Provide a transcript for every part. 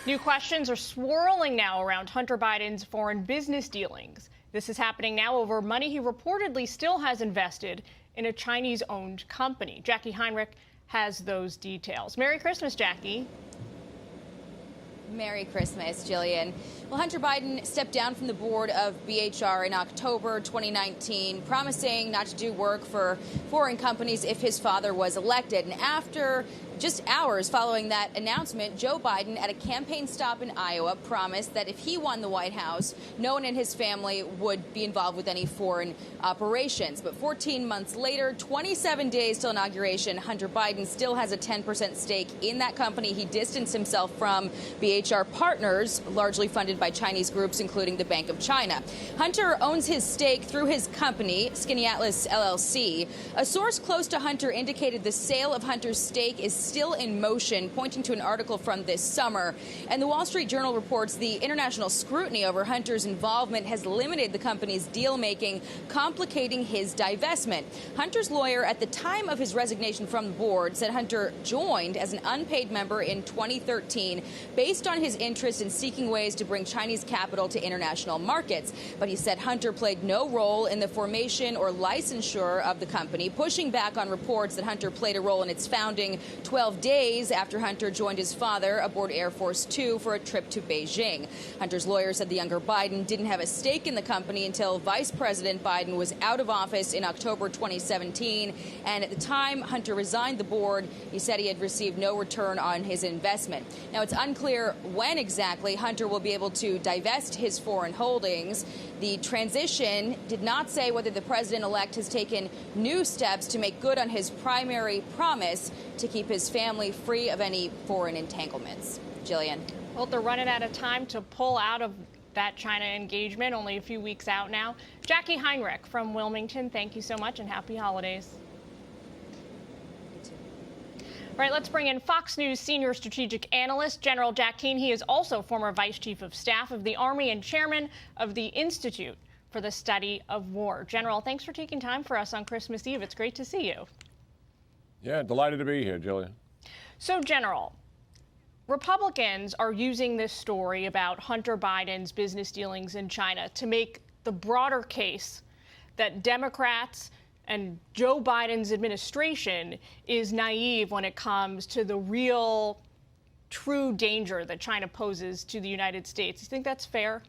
New questions are swirling now around Hunter Biden's foreign business dealings. This is happening now over money he reportedly still has invested in a Chinese-owned company. Jackie Heinrich has those details. Merry Christmas, Jackie. Merry Christmas, Jillian. Well, Hunter Biden stepped down from the board of BHR in October 2019, promising not to do work for foreign companies if his father was elected. And after just hours following that announcement, Joe Biden, at a campaign stop in Iowa, promised that if he won the White House, no one in his family would be involved with any foreign operations. But 14 months later, 27 days till inauguration, Hunter Biden still has a 10% stake in that company. He distanced himself from BHR partners, largely funded by Chinese groups, including the Bank of China. Hunter owns his stake through his company, Skinny Atlas LLC. A source close to Hunter indicated the sale of Hunter's stake is still in motion, pointing to an article from this summer. And the Wall Street Journal reports the international scrutiny over Hunter's involvement has limited the company's deal-making, complicating his divestment. Hunter's lawyer, at the time of his resignation from the board, said Hunter joined as an unpaid member in 2013 based on his interest in seeking ways to bring Chinese capital to international markets. But he said Hunter played no role in the formation or licensure of the company, pushing back on reports that Hunter played a role in its founding 12 days after Hunter joined his father aboard Air Force Two for a trip to Beijing. Hunter's lawyer said the younger Biden didn't have a stake in the company until Vice President Biden was out of office in October 2017. And at the time Hunter resigned the board, he said he had received no return on his investment. Now, it's unclear when exactly Hunter will be able to divest his foreign holdings. The transition did not say whether the president-elect has taken new steps to make good on his primary promise to keep his family free of any foreign entanglements. Jillian. Well, they're running out of time to pull out of that China engagement, only a few weeks out now. Jackie Heinrich from Wilmington, thank you so much and happy holidays. All right, let's bring in Fox News senior strategic analyst General Jack Keane. He is also former vice chief of staff of the Army and chairman of the Institute for the Study of War. General, thanks for taking time for us on Christmas Eve. It's great to see you. Yeah, delighted to be here, Jillian. So, General, Republicans are using this story about Hunter Biden's business dealings in China to make the broader case that Democrats and Joe Biden's administration is naive when it comes to the real, true danger that China poses to the United States. Do you think that's fair?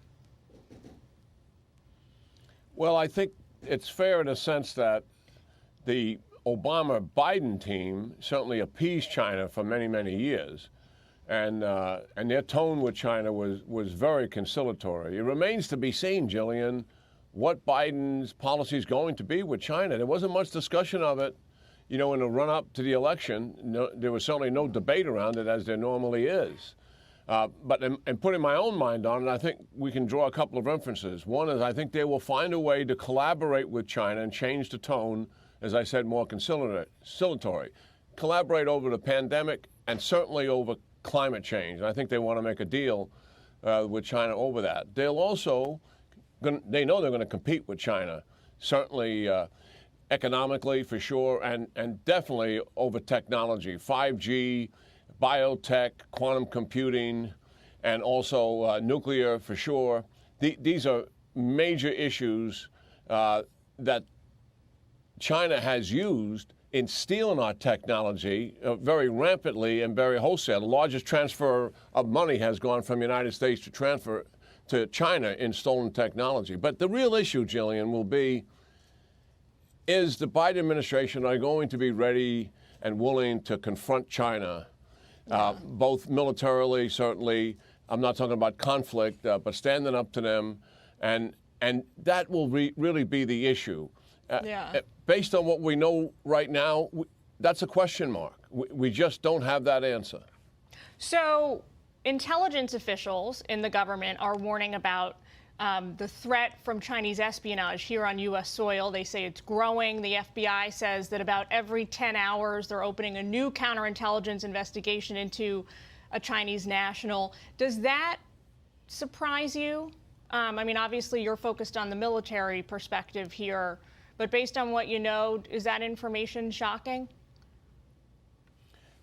Well, I think it's fair in a sense that the Obama-Biden team certainly appeased China for many, many years. And their tone with China was very conciliatory. It remains to be seen, Jillian, what Biden's policy is going to be with China. There wasn't much discussion of it, in the run-up to the election. No, there was certainly no debate around it, as there normally is. But in putting my own mind on it, I think we can draw a couple of inferences. One is I think they will find a way to collaborate with China and change the tone, as I said, more conciliatory. Collaborate over the pandemic and certainly over climate change. I think they want to make a deal with China over that. They'll also they know they're going to compete with China, certainly economically for sure, and definitely over technology, 5G, biotech, quantum computing, and also nuclear for sure. These are major issues that China has used in stealing our technology very rampantly and very wholesale. The largest transfer of money has gone from the United States to transfer to China in stolen technology. But the real issue, Jillian, will be, is the Biden administration are going to be ready and willing to confront China, both militarily, certainly. I'm not talking about conflict, but standing up to them. And that will really be the issue. Based on what we know right now, that's a question mark. We just don't have that answer. So intelligence officials in the government are warning about the threat from Chinese espionage here on U.S. soil. They say it's growing. The FBI says that about every 10 hours they're opening a new counterintelligence investigation into a Chinese national. Does that surprise you? I mean, obviously you're focused on the military perspective here, but based on what you know, is that information shocking?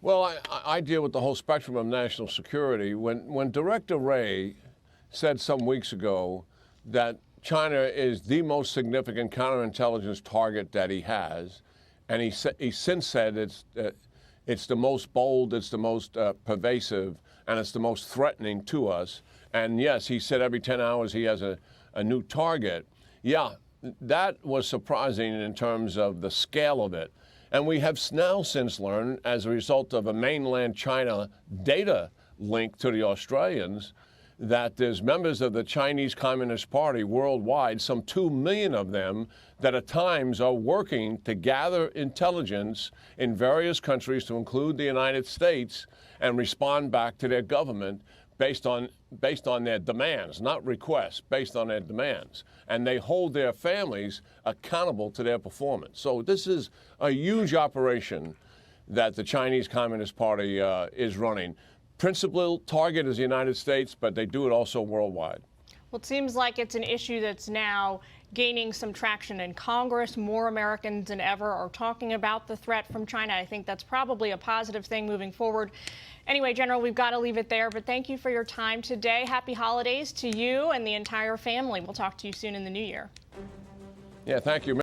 Well, I deal with the whole spectrum of national security. When Director Wray said some weeks ago that China is the most significant counterintelligence target that he has, and he since said it's the most bold, it's the most pervasive, and it's the most threatening to us. And yes, he said every 10 hours he has a new target. Yeah, that was surprising in terms of the scale of it. And we have now since learned, as a result of a mainland China data link to the Australians, that there's members of the Chinese Communist Party worldwide, some 2 million of them, that at times are working to gather intelligence in various countries, to include the United States, and respond back to their government based on their demands, not requests, based on their demands. And they hold their families accountable to their performance. So this is a huge operation that the Chinese Communist Party is running. Principal target is the United States, but they do it also worldwide. Well, it seems like it's an issue that's now gaining some traction in Congress. More Americans than ever are talking about the threat from China. I think that's probably a positive thing moving forward. Anyway, General, we've got to leave it there, but thank you for your time today. Happy holidays to you and the entire family. We'll talk to you soon in the new year. Yeah, thank you.